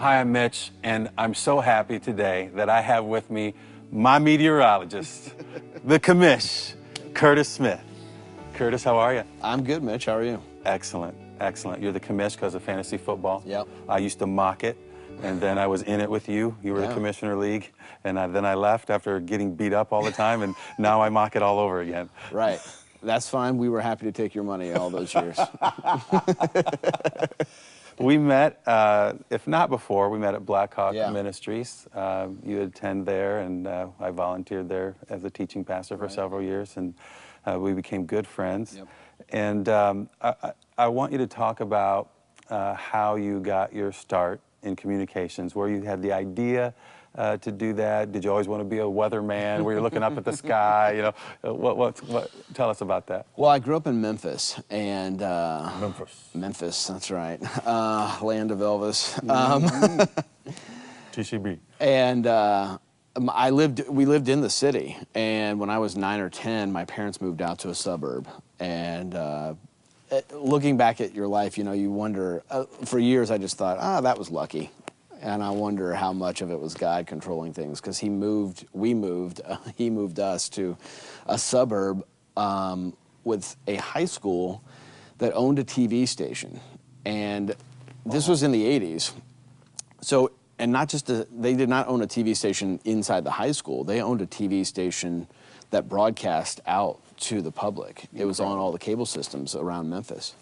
Hi, I'm Mitch, and I'm so happy today that I have with me my meteorologist, the commish, Curtis Smith. Curtis, how are you? I'm good, Mitch. How are you? Excellent, excellent. You're the commish because of fantasy football. Yep. I used to mock it, and then I was in it with you. You were the commissioner league, and then I left after getting beat up all the time, and now I mock it all over again. Right. That's fine. We were happy to take your money all those years. We met, if not before, we met at Blackhawk Ministries. You attend there, and I volunteered there as a teaching pastor for several years, and we became good friends. Yep. And I want you to talk about how you got your start in communications, where you had the idea to do that. Did you always want to be a weatherman, where you're looking up at the sky? You know, tell us about that. Well, I grew up in Memphis, and Memphis, that's right, land of Elvis. TCB. And we lived in the city, and when I was 9 or 10, my parents moved out to a suburb. And looking back at your life, you know, you wonder. For years, I just thought, that was lucky. And I wonder how much of it was God controlling things, because he moved us to a suburb with a high school that owned a TV station. And this was in the 80s. So, and not just, they did not own a TV station inside the high school. They owned a TV station that broadcast out to the public. It was on all the cable systems around Memphis.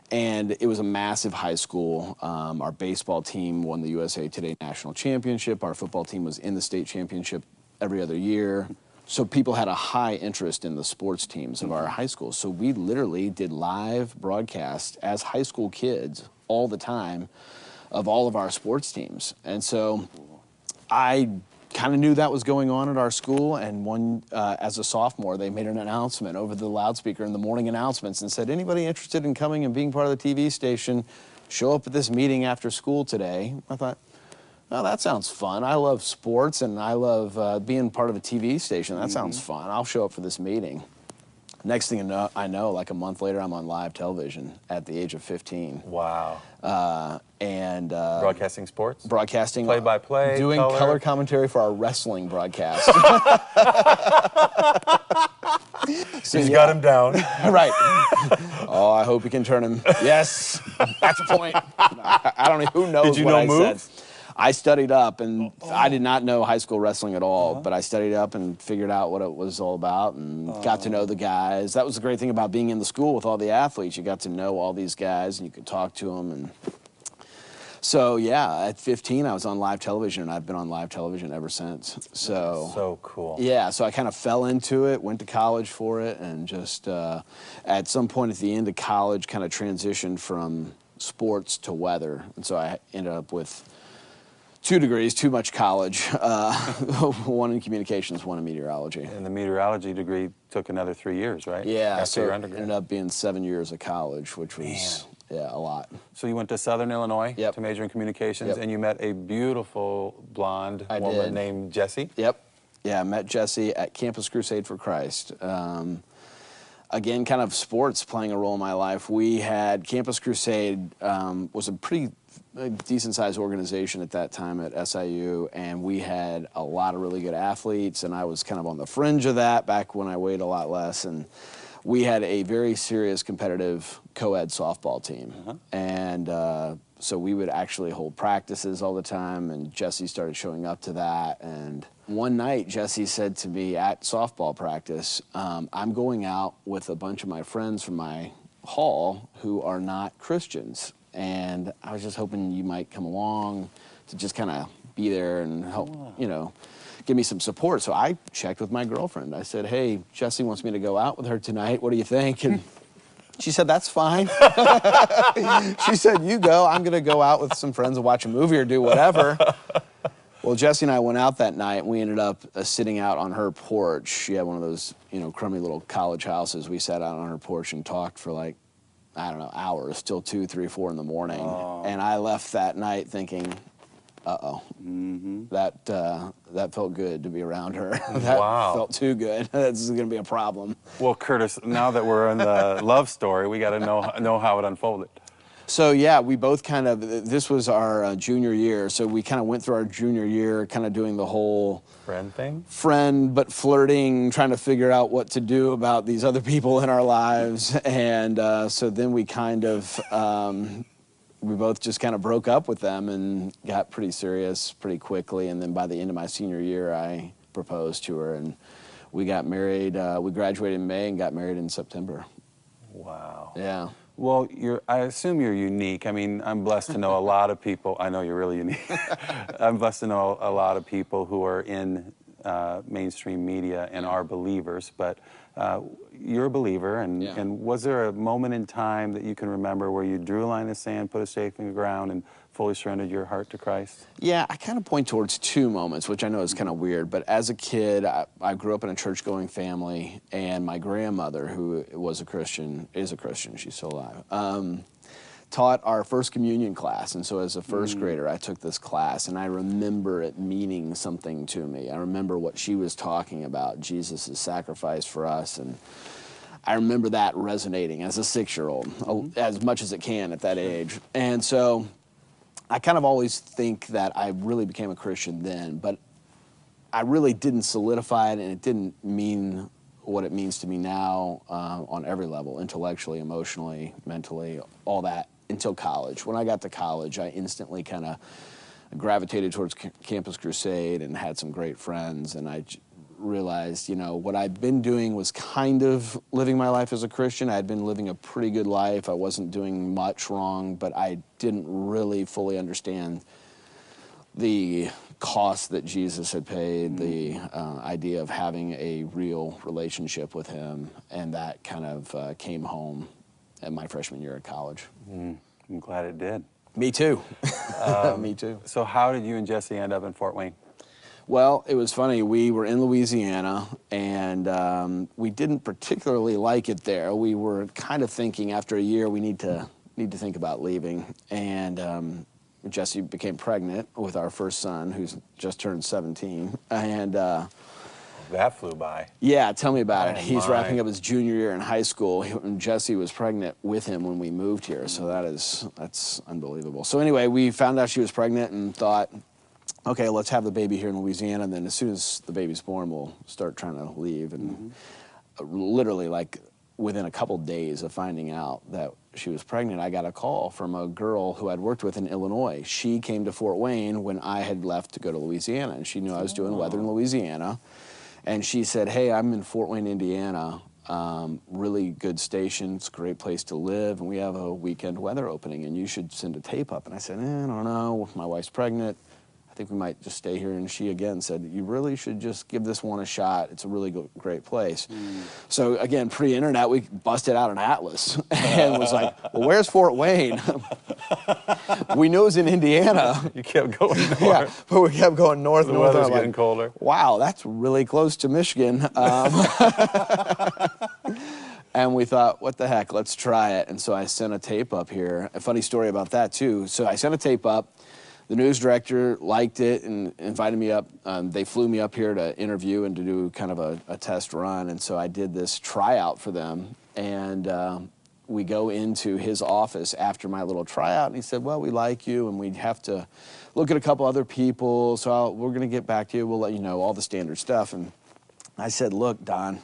And it was a massive high school. Our baseball team won the USA Today National Championship. Our football team was in the state championship every other year. So people had a high interest in the sports teams of our high school. So we literally did live broadcasts as high school kids all the time of all of our sports teams. And so I kind of knew that was going on at our school, and as a sophomore, they made an announcement over the loudspeaker in the morning announcements and said, anybody interested in coming and being part of the TV station, show up at this meeting after school today. I thought, oh, that sounds fun. I love sports, and I love being part of a TV station. That sounds fun. I'll show up for this meeting. Next thing I know, like a month later, I'm on live television at the age of 15. Wow. Broadcasting sports? Broadcasting. Play-by-play, doing color commentary for our wrestling broadcast. So he's got him down. Right. Oh, I hope he can turn him. Yes. That's the point. I don't know. Who knows Did you what know I moves? said. I studied up, and I did not know high school wrestling at all, but I studied up and figured out what it was all about and got to know the guys. That was the great thing about being in the school with all the athletes. You got to know all these guys, and you could talk to them. And so, yeah, at 15, I was on live television, and I've been on live television ever since. So cool. Yeah, so I kind of fell into it, went to college for it, and just at some point at the end of college kind of transitioned from sports to weather. And so I ended up with 2 degrees, too much college, one in communications, one in meteorology. And the meteorology degree took another 3 years, right? Yeah, after so your it undergrad. ended up being 7 years of college, which was, a lot. So you went to Southern Illinois Yep. to major in communications, Yep. and you met a beautiful blonde woman named Jessie? Yep. Yeah, I met Jessie at Campus Crusade for Christ. Again, kind of sports playing a role in my life. We had Campus Crusade was a pretty decent-sized organization at that time at SIU, and we had a lot of really good athletes, and I was kind of on the fringe of that back when I weighed a lot less, and we had a very serious competitive co-ed softball team. And so we would actually hold practices all the time, and Jessie started showing up to that. And one night, Jessie said to me at softball practice, I'm going out with a bunch of my friends from my hall who are not Christians, and I was just hoping you might come along to just kind of be there and help, you know, give me some support. So I checked with my girlfriend. I said, hey, Jessie wants me to go out with her tonight. What do you think? And she said, that's fine. She said, you go. I'm going to go out with some friends and watch a movie or do whatever. Well, Jessie and I went out that night, and we ended up sitting out on her porch. She had one of those, you know, crummy little college houses. We sat out on her porch and talked for like, I don't know, hours, till 2, 3, 4 in the morning. And I left that night thinking, uh-oh, that felt good to be around her. That felt too good. This is going to be a problem. Well, Curtis, now that we're in the love story, we got to know how it unfolded. So yeah, we both kind of, this was our junior year, so we kind of went through our junior year kind of doing the whole Friend thing? friend but flirting, trying to figure out what to do about these other people in our lives. And so then we kind of, we both just kind of broke up with them and got pretty serious pretty quickly. And then by the end of my senior year, I proposed to her, and we got married. We graduated in May and got married in September. Wow. Yeah. Well, I assume you're unique. I mean, I'm blessed to know a lot of people. I know you're really unique. I'm blessed to know a lot of people who are in mainstream media and are believers, but you're a believer, and was there a moment in time that you can remember where you drew a line in the sand, put a stake in the ground, and fully surrendered your heart to Christ? Yeah, I kind of point towards two moments, which I know is kind of weird, but as a kid, I grew up in a church-going family, and my grandmother, who was a Christian, is a Christian, she's still alive, taught our first communion class. And so as a first grader, I took this class, and I remember it meaning something to me. I remember what she was talking about, Jesus' sacrifice for us, and I remember that resonating as a 6-year-old, as much as it can at that age. And so I kind of always think that I really became a Christian then, but I really didn't solidify it, and it didn't mean what it means to me now on every level, intellectually, emotionally, mentally, all that, until college. When I got to college, I instantly kind of gravitated towards Campus Crusade and had some great friends, and I realized, you know, what I'd been doing was kind of living my life as a Christian. I had been living a pretty good life. I wasn't doing much wrong, but I didn't really fully understand the cost that Jesus had paid, the idea of having a real relationship with him, and that kind of came home at my freshman year at college. I'm glad it did. Me too. Me too. So how did you and Jesse end up in Fort Wayne? Well, it was funny. We were in Louisiana, and we didn't particularly like it there. We were kind of thinking after a year we need to think about leaving. And Jessie became pregnant with our first son, who's just turned 17. And that flew by. Yeah, tell me about it. He's my. wrapping up his junior year in high school, and Jessie was pregnant with him when we moved here. So that's unbelievable. So anyway, we found out she was pregnant and thought, okay, let's have the baby here in Louisiana, and then as soon as the baby's born, we'll start trying to leave. And literally, like, within a couple days of finding out that she was pregnant, I got a call from a girl who I'd worked with in Illinois. She came to Fort Wayne when I had left to go to Louisiana, and she knew I was doing weather in Louisiana. And she said, hey, I'm in Fort Wayne, Indiana. Really good station, it's a great place to live, and we have a weekend weather opening, and you should send a tape up. And I said, I don't know, my wife's pregnant. I think we might just stay here. And she again said, you really should just give this one a shot. It's a really great place. So again, pre-internet, we busted out an atlas and was like, well, where's Fort Wayne? We knew it was in Indiana. You kept going north. Yeah, but we kept going north. The north, weather's getting colder. Wow, that's really close to Michigan. And we thought, what the heck, let's try it. And so I sent a tape up here. A funny story about that, too. So I sent a tape up. The news director liked it and invited me up. They flew me up here to interview and to do kind of a test run. And so I did this tryout for them. And we go into his office after my little tryout. And he said, well, we like you, and we'd have to look at a couple other people. So we're going to get back to you. We'll let you know all the standard stuff. And I said, look, Don,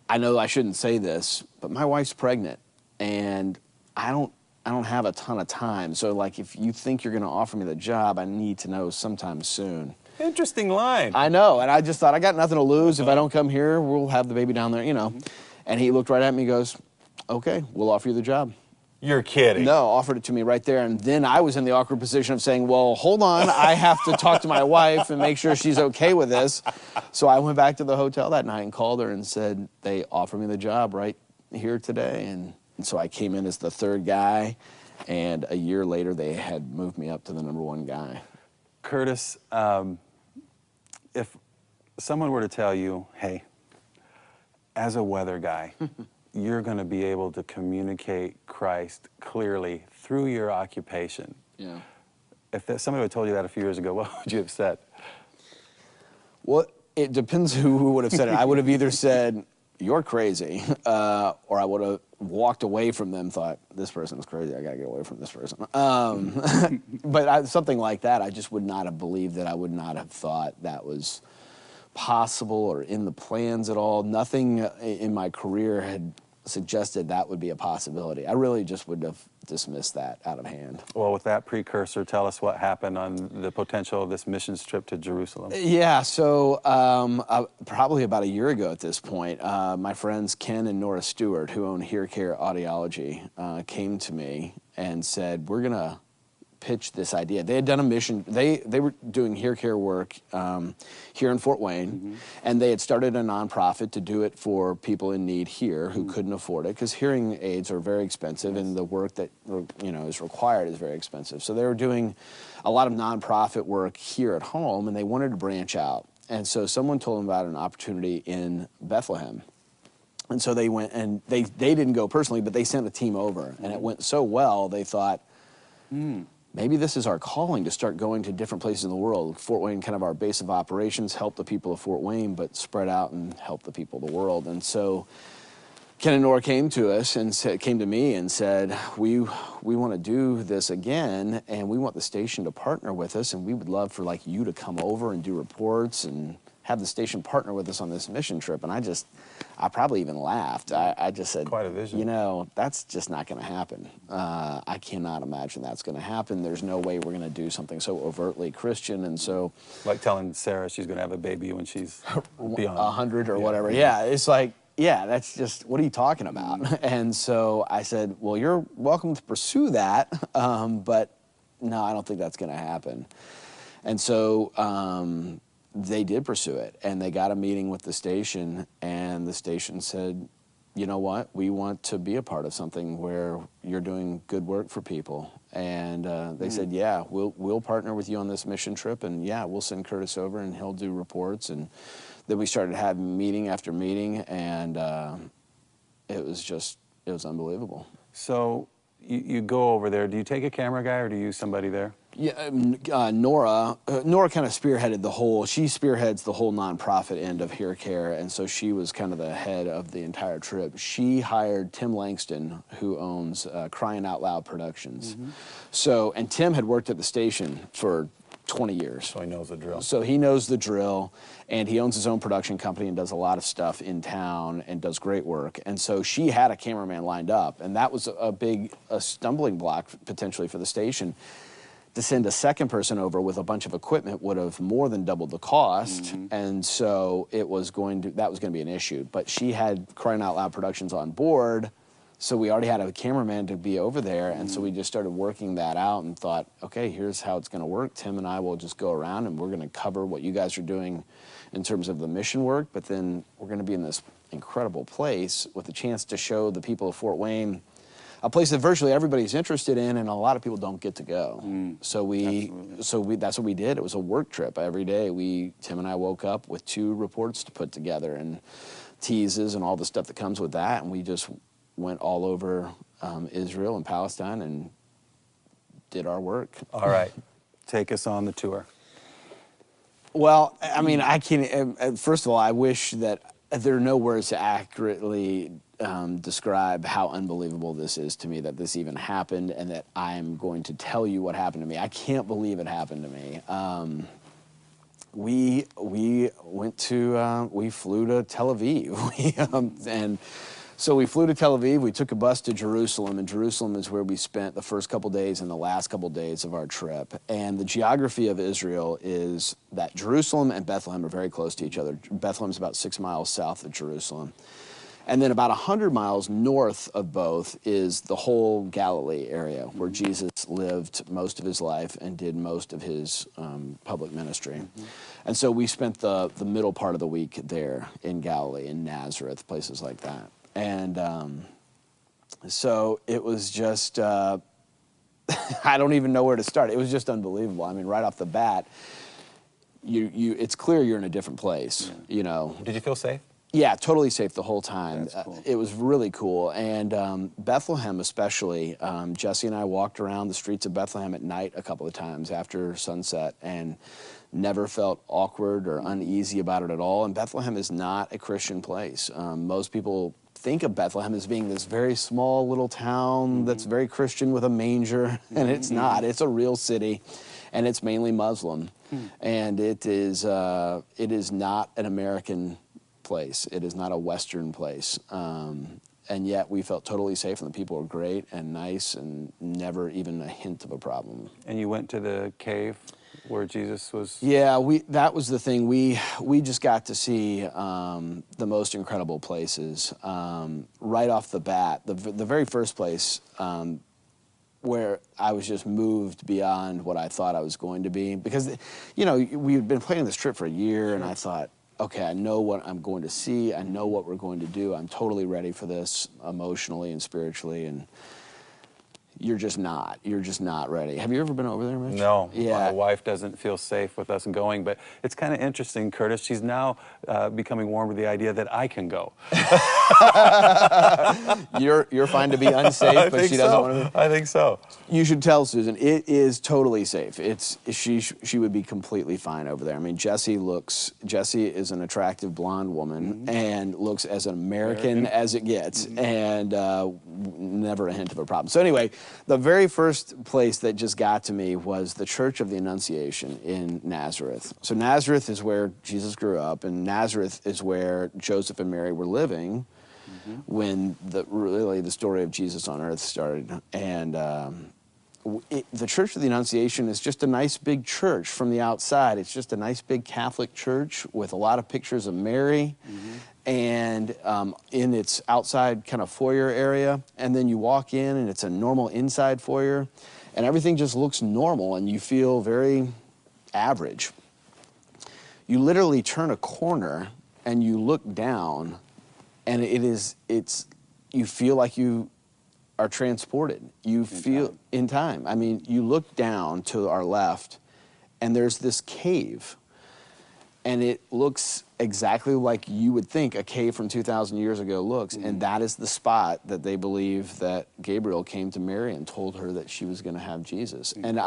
I know I shouldn't say this, but my wife's pregnant. And I don't have a ton of time, so like if you think you're gonna offer me the job, I need to know sometime soon. Interesting line. I know, and I just thought, I got nothing to lose. If I don't come here, we'll have the baby down there, you know. And he looked right at me and goes, okay, we'll offer you the job. You're kidding. No, offered it to me right there, and then I was in the awkward position of saying, well, hold on, I have to talk to my wife and make sure she's okay with this. So I went back to the hotel that night and called her and said, they offered me the job right here today. And so I came in as the third guy, and a year later they had moved me up to the #1 guy. Curtis, if someone were to tell you, hey, as a weather guy, you're going to be able to communicate Christ clearly through your occupation. Yeah. If somebody had told you that a few years ago, what would you have said? Well, it depends who would have said it. I would have either said, you're crazy, or I would have walked away from them, thought, this person's crazy, I gotta get away from this person. But something like that, I just would not have believed that. I would not have thought that was possible or in the plans at all. Nothing in my career had suggested that would be a possibility. I really just would have dismissed that out of hand. Well, with that precursor, tell us what happened on the potential of this missions trip to Jerusalem. Yeah, so probably about a year ago at this point, my friends Ken and Nora Stewart, who own Hear Care Audiology, came to me and said, we're going to pitch this idea. They had done a mission. They were doing Hear Care work here in Fort Wayne, and they had started a nonprofit to do it for people in need here who couldn't afford it, because hearing aids are very expensive, and the work that is required is very expensive. So they were doing a lot of nonprofit work here at home, and they wanted to branch out. And so someone told them about an opportunity in Bethlehem. And so they went, and they didn't go personally, but they sent a team over, and it went so well, they thought, maybe this is our calling to start going to different places in the world. Fort Wayne, kind of our base of operations, help the people of Fort Wayne, but spread out and help the people of the world. And so Ken and Nora came to us and came to me and said, we want to do this again, and we want the station to partner with us, and we would love for you to come over and do reports and have the station partner with us on this mission trip. And I probably even laughed. I just said, quite a vision. That's just not going to happen. I cannot imagine that's going to happen. There's no way we're going to do something so overtly Christian. And so, like telling Sarah she's going to have a baby when she's beyond 100 or whatever. Yeah, it's like, yeah, that's just, what are you talking about? And so I said, well, you're welcome to pursue that, but no, I don't think that's going to happen. And so they did pursue it, and they got a meeting with the station, and the station said, you know what, we want to be a part of something where you're doing good work for people. And they said, yeah, we'll partner with you on this mission trip, and yeah, we'll send Curtis over and he'll do reports. And then we started having meeting after meeting, and it was unbelievable. So you go over there. Do you take a camera guy, or do you use somebody there? Yeah, Nora kind of spearheaded she spearheads the whole nonprofit end of Hear Care, and so she was kind of the head of the entire trip. She hired Tim Langston, who owns Crying Out Loud Productions. And Tim had worked at the station for 20 years. So he knows the drill. So he knows the drill, and he owns his own production company and does a lot of stuff in town and does great work. And so she had a cameraman lined up, and that was a stumbling block potentially for the station. To send a second person over with a bunch of equipment would have more than doubled the cost, and so that was going to be an issue. But she had Crying Out Loud Productions on board, so we already had a cameraman to be over there, and so we just started working that out and thought, okay, here's how it's going to work. Tim and I will just go around, and we're going to cover what you guys are doing in terms of the mission work, but then we're going to be in this incredible place with a chance to show the people of Fort Wayne a place that virtually everybody's interested in, and a lot of people don't get to go. So that's what we did. It was a work trip every day. Tim and I woke up with 2 reports to put together, and teases and all the stuff that comes with that, and we just went all over Israel and Palestine and did our work. All right, take us on the tour. Well, I mean, I can't. First of all, I wish that there are no words to accurately describe how unbelievable this is to me, that this even happened, and that I'm going to tell you what happened to me. I can't believe it happened to me. We flew to Tel Aviv, and so we flew to Tel Aviv. We took a bus to Jerusalem, and Jerusalem is where we spent the first couple days and the last couple days of our trip. And the geography of Israel is that Jerusalem and Bethlehem are very close to each other. Bethlehem's about 6 miles south of Jerusalem. And then about 100 miles north of both is the whole Galilee area, where Jesus lived most of his life and did most of his public ministry. And so we spent the middle part of the week there in Galilee, in Nazareth, places like that. And so it was just, I don't even know where to start. It was just unbelievable. I mean, right off the bat, it's clear you're in a different place, you know. Did you feel safe? Yeah, totally safe the whole time. That's cool. It was really cool. And Bethlehem especially, Jesse and I walked around the streets of Bethlehem at night a couple of times after sunset and never felt awkward or uneasy about it at all. And Bethlehem is not a Christian place. Most people think of Bethlehem as being this very small little town that's very Christian with a manger, and it's not. It's a real city, and it's mainly Muslim. And it is not an American place. It is not a Western place. And yet we felt totally safe, and the people were great and nice and never even a hint of a problem. And you went to the cave where Jesus was? Yeah, that was the thing. We just got to see the most incredible places right off the bat. The very first place where I was just moved beyond what I thought I was going to be. Because, you know, we'd been planning this trip for a year, and I thought, okay, I know what I'm going to see. I know what we're going to do. I'm totally ready for this emotionally and spiritually, and you're just not. You're just not ready. Have you ever been over there, Mitch? No. Yeah. My wife doesn't feel safe with us going, but it's kind of interesting, Curtis. She's now becoming warm with the idea that I can go. You're fine to be unsafe, but she doesn't want to. I think so. You should tell Susan, it is totally safe. She would be completely fine over there. I mean, Jessie is an attractive blonde woman and looks as American as it gets, and never a hint of a problem. So anyway, the very first place that just got to me was the Church of the Annunciation in Nazareth. So Nazareth is where Jesus grew up, and Nazareth is where Joseph and Mary were living when really the story of Jesus on earth started. And the Church of the Annunciation is just a nice big church from the outside. It's just a nice big Catholic church with a lot of pictures of Mary. And in its outside kind of foyer area, and then you walk in and it's a normal inside foyer, and everything just looks normal and you feel very average. You literally turn a corner and you look down, and you feel like you are transported. You feel in time. I mean, you look down to our left and there's this cave. And it looks exactly like you would think a cave from 2,000 years ago looks. And that is the spot that they believe that Gabriel came to Mary and told her that she was going to have Jesus. And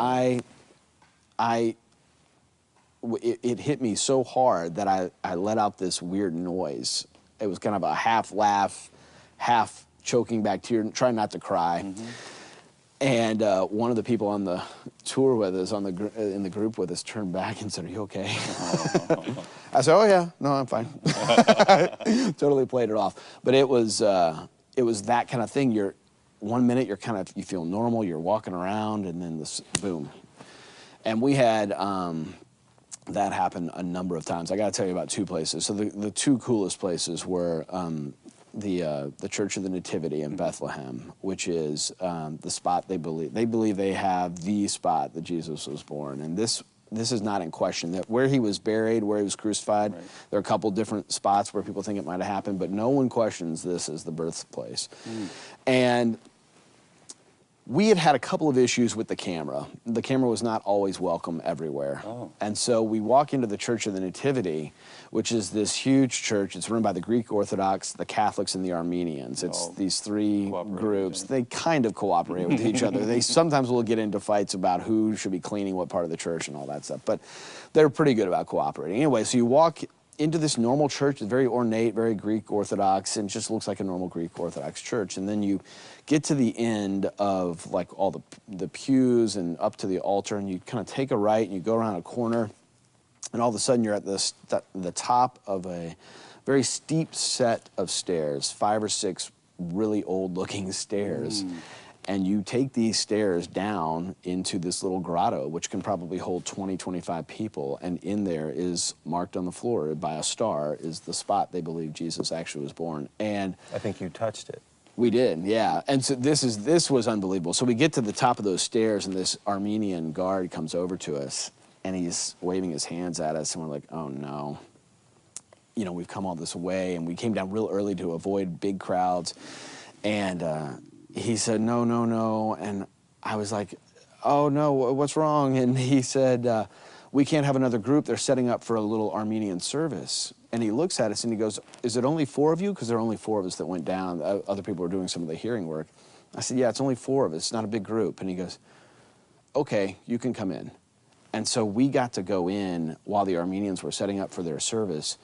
it hit me so hard that I let out this weird noise. It was kind of a half laugh, half choking back tear, trying not to cry. And one of the people on the tour with us, in the group with us, turned back and said, "Are you okay?" I said, "Oh yeah, no, I'm fine." Totally played it off. But it was that kind of thing. You're 1 minute you feel normal, you're walking around, and then this boom. And we had that happen a number of times. I got to tell you about two places. So the two coolest places were the Church of the Nativity in Bethlehem, which is the spot they believe they have the spot that Jesus was born. And this is not in question. That where he was buried, where he was crucified, there are a couple different spots where people think it might have happened, but no one questions this as the birthplace. And we had a couple of issues with the camera. The camera was not always welcome everywhere. And so we walk into the Church of the Nativity, which is this huge church. It's run by the Greek Orthodox, the Catholics, and the Armenians. It's these three groups. They kind of cooperate with each other. They sometimes will get into fights about who should be cleaning what part of the church and all that stuff. But they're pretty good about cooperating. Anyway, so you walk into this normal church. It's very ornate, very Greek Orthodox, and just looks like a normal Greek Orthodox church. And then you get to the end of like all the pews and up to the altar, and you kind of take a right and you go around a corner, and all of a sudden you're at the top of a very steep set of stairs, 5 or 6 really old-looking stairs. And you take these stairs down into this little grotto, which can probably hold 20, 25 people. And in there is, marked on the floor by a star, is the spot they believe Jesus actually was born. And I think you touched it. We did, yeah. And so this was unbelievable. So we get to the top of those stairs, and this Armenian guard comes over to us, and he's waving his hands at us, and we're like, oh no. You know, we've come all this way, and we came down real early to avoid big crowds. And he said, no, no, no. And I was like, oh no, what's wrong? And he said, we can't have another group. They're setting up for a little Armenian service. And he looks at us and he goes, is it only 4 of you? Because there are only 4 of us that went down. Other people were doing some of the hearing work. I said, yeah, it's only 4 of us. It's not a big group. And he goes, okay, you can come in. And so we got to go in while the Armenians were setting up for their service.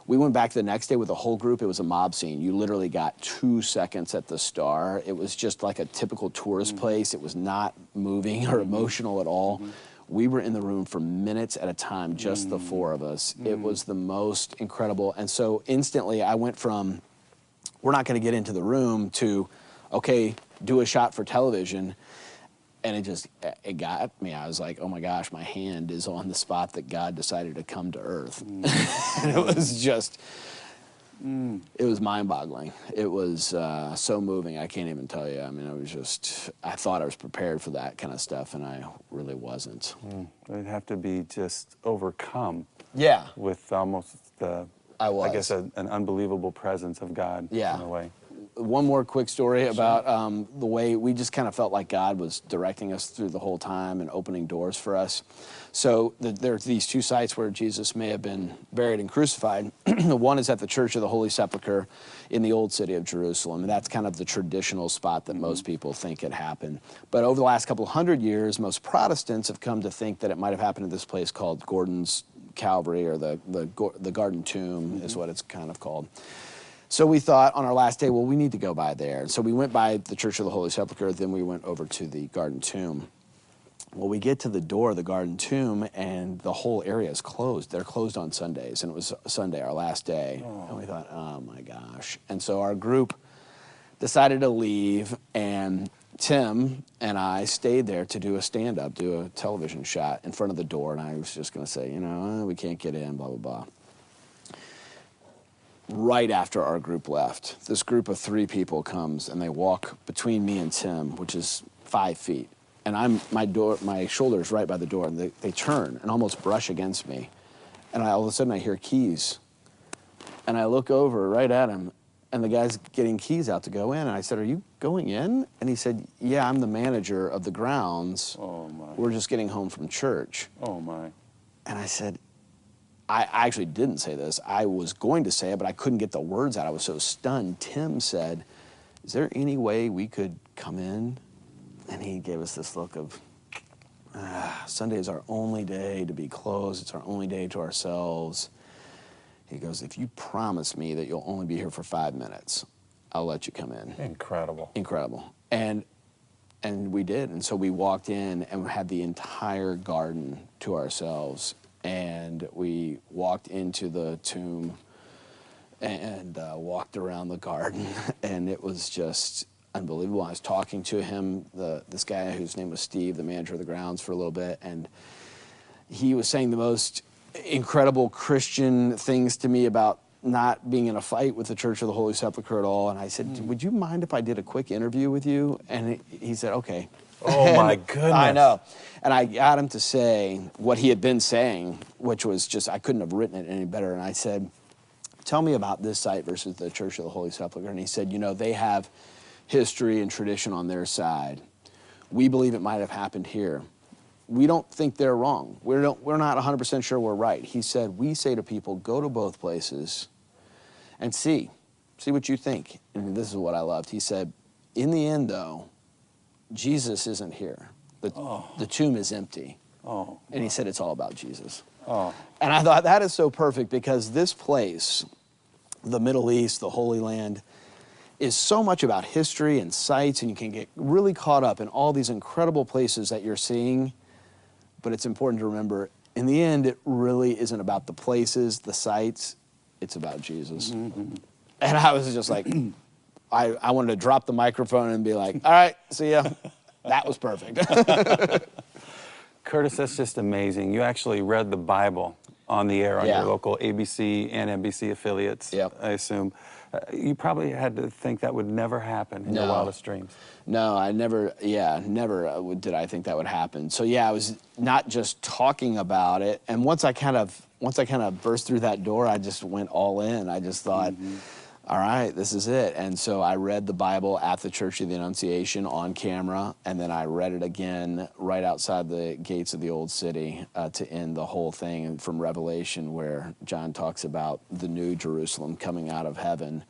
We went back the next day with the whole group. It was a mob scene. You literally got 2 seconds at the Star. It was just like a typical tourist place. It was not moving or emotional at all. We were in the room for minutes at a time, just the 4 of us. It was the most incredible. And so instantly I went from, we're not going to get into the room, to, okay, do a shot for television. And it got me. I was like, oh my gosh, my hand is on the spot that God decided to come to earth. And it was just, it was mind-boggling. It was so moving, I can't even tell you. I mean, I thought I was prepared for that kind of stuff, and I really wasn't. It'd have to be just overcome. Yeah. With almost I guess, an unbelievable presence of God in a way. One more quick story about the way we just kind of felt like God was directing us through the whole time and opening doors for us. So there's these 2 sites where Jesus may have been buried and crucified. One is at the Church of the Holy Sepulchre in the old city of Jerusalem, and that's kind of the traditional spot that most people think it happened. But over the last couple hundred years, most Protestants have come to think that it might have happened at this place called Gordon's Calvary, or the Garden Tomb is what it's kind of called. So we thought on our last day, well, we need to go by there. And so we went by the Church of the Holy Sepulchre, then we went over to the Garden Tomb. Well, we get to the door of the Garden Tomb, and the whole area is closed. They're closed on Sundays, and it was Sunday, our last day. And we thought, oh my gosh. And so our group decided to leave, and Tim and I stayed there to do a stand-up, do a television shot in front of the door, and I was just going to say, we can't get in, blah, blah, blah. Right after our group left, this group of 3 people comes, and they walk between me and Tim, which is 5 feet. And my shoulder is right by the door, and they turn and almost brush against me. And all of a sudden I hear keys. And I look over right at him, and the guy's getting keys out to go in. And I said, are you going in? And he said, yeah, I'm the manager of the grounds. Oh, my. We're just getting home from church. Oh, my. And I said, I actually didn't say this. I was going to say it, but I couldn't get the words out. I was so stunned. Tim said, is there any way we could come in? And he gave us this look of, Sunday is our only day to be closed. It's our only day to ourselves. He goes, if you promise me that you'll only be here for 5 minutes, I'll let you come in. Incredible. Incredible. And we did. And so we walked in and had the entire garden to ourselves. And we walked into the tomb and walked around the garden, and it was just unbelievable. I was talking to him, this guy whose name was Steve, the manager of the grounds, for a little bit, and he was saying the most incredible Christian things to me about not being in a fight with the Church of the Holy Sepulchre at all. And I said, would you mind if I did a quick interview with you? And he said, okay. Oh, my goodness. I know. And I got him to say what he had been saying, which was just, I couldn't have written it any better. And I said, tell me about this site versus the Church of the Holy Sepulchre. And he said, they have history and tradition on their side. We believe it might have happened here. We don't think they're wrong. We're not 100% sure we're right. He said, we say to people, go to both places and see what you think. And this is what I loved. He said, in the end, though, Jesus isn't here. The tomb is empty. Oh. And he said, it's all about Jesus. Oh. And I thought that is so perfect, because this place, the Middle East, the Holy Land, is so much about history and sites, and you can get really caught up in all these incredible places that you're seeing. But it's important to remember, in the end, it really isn't about the places, the sites. It's about Jesus. Mm-hmm. And I was just like, I wanted to drop the microphone and be like, all right, see ya. That was perfect. Curtis, that's just amazing. You actually read the Bible on the air on your local ABC and NBC affiliates, I assume. You probably had to think that would never happen in your wildest dreams. No, I never did I think that would happen. So I was not just talking about it, and once I kind of burst through that door, I just went all in. I just thought, all right, this is it. And so I read the Bible at the Church of the Annunciation on camera, and then I read it again right outside the gates of the old city to end the whole thing from Revelation, where John talks about the new Jerusalem coming out of heaven.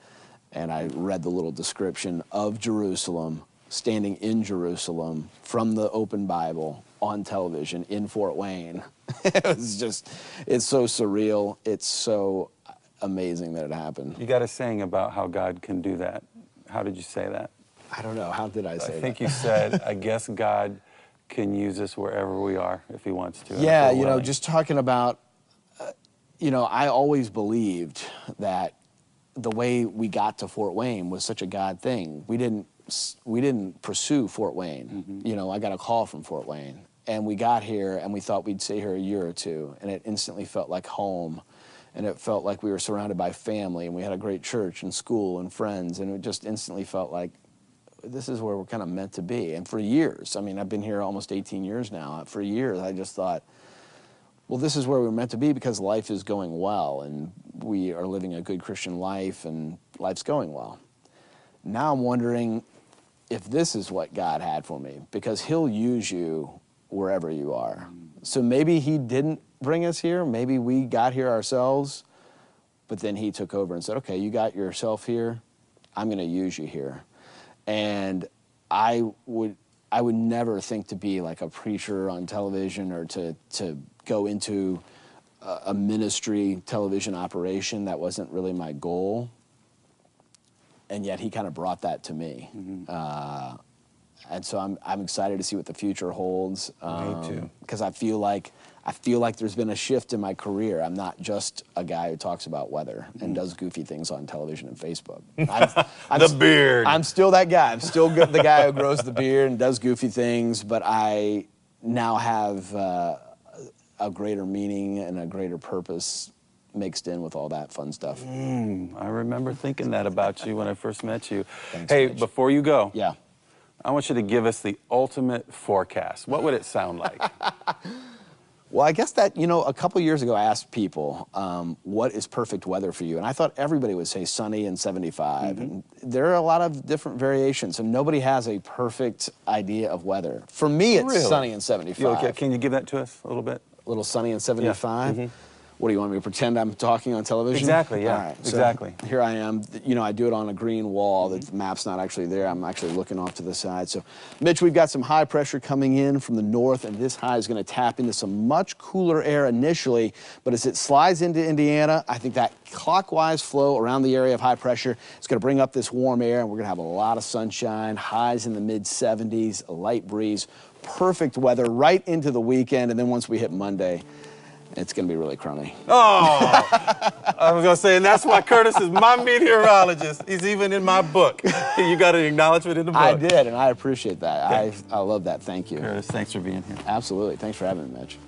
And I read the little description of Jerusalem, standing in Jerusalem from the open Bible on television in Fort Wayne. It was just, it's so surreal. It's so amazing that it happened. You got a saying about how God can do that. How did you say that? I don't know. How did I say that? I think you said, I guess God can use us wherever we are if he wants to. Yeah, you know, just talking about, you know, I always believed that the way we got to Fort Wayne was such a God thing. We didn't pursue Fort Wayne. Mm-hmm. You know, I got a call from Fort Wayne, and we got here, and we thought we'd stay here a year or two, and it instantly felt like home. And it felt like we were surrounded by family, and we had a great church and school and friends, and it just instantly felt like this is where we're kind of meant to be. And for years, I mean, I've been here almost 18 years now. For years, I just thought, well, this is where we're meant to be because life is going well, and we are living a good Christian life, and life's going well. Now I'm wondering if this is what God had for me, because he'll use you wherever you are. So maybe he didn't bring us here. Maybe we got here ourselves, but then he took over and said, okay, you got yourself here. I'm going to use you here. And I would never think to be like a preacher on television or to go into a ministry television operation. That wasn't really my goal. And yet he kind of brought that to me. Mm-hmm. And so I'm excited to see what the future holds. Me too. Because I feel like there's been a shift in my career. I'm not just a guy who talks about weather and does goofy things on television and Facebook. The beard. I'm still that guy. I'm still the guy who grows the beard and does goofy things, but I now have a greater meaning and a greater purpose mixed in with all that fun stuff. I remember thinking that about you when I first met you. Thanks, hey, Mitch. Before you go, yeah, I want you to give us the ultimate forecast. What would it sound like? Well, I guess that, you know, a couple years ago I asked people, what is perfect weather for you? And I thought everybody would say sunny and 75. Mm-hmm. And there are a lot of different variations, and nobody has a perfect idea of weather. For me, it's sunny and 75. Okay? Can you give that to us a little bit? A little sunny and 75? Yeah. Mm-hmm. What do you want me to pretend I'm talking on television? Exactly, yeah. All right, exactly. So here I am. You know, I do it on a green wall. The map's not actually there. I'm actually looking off to the side. So, Mitch, we've got some high pressure coming in from the north, and this high is going to tap into some much cooler air initially, but as it slides into Indiana, I think that clockwise flow around the area of high pressure is going to bring up this warm air, and we're going to have a lot of sunshine, highs in the mid-70s, a light breeze, perfect weather right into the weekend, and then once we hit Monday, it's going to be really crummy. Oh, I was going to say, and that's why Curtis is my meteorologist. He's even in my book. You got an acknowledgement in the book. I did, and I appreciate that. I love that. Thank you. Curtis, thanks for being here. Absolutely. Thanks for having me, Mitch.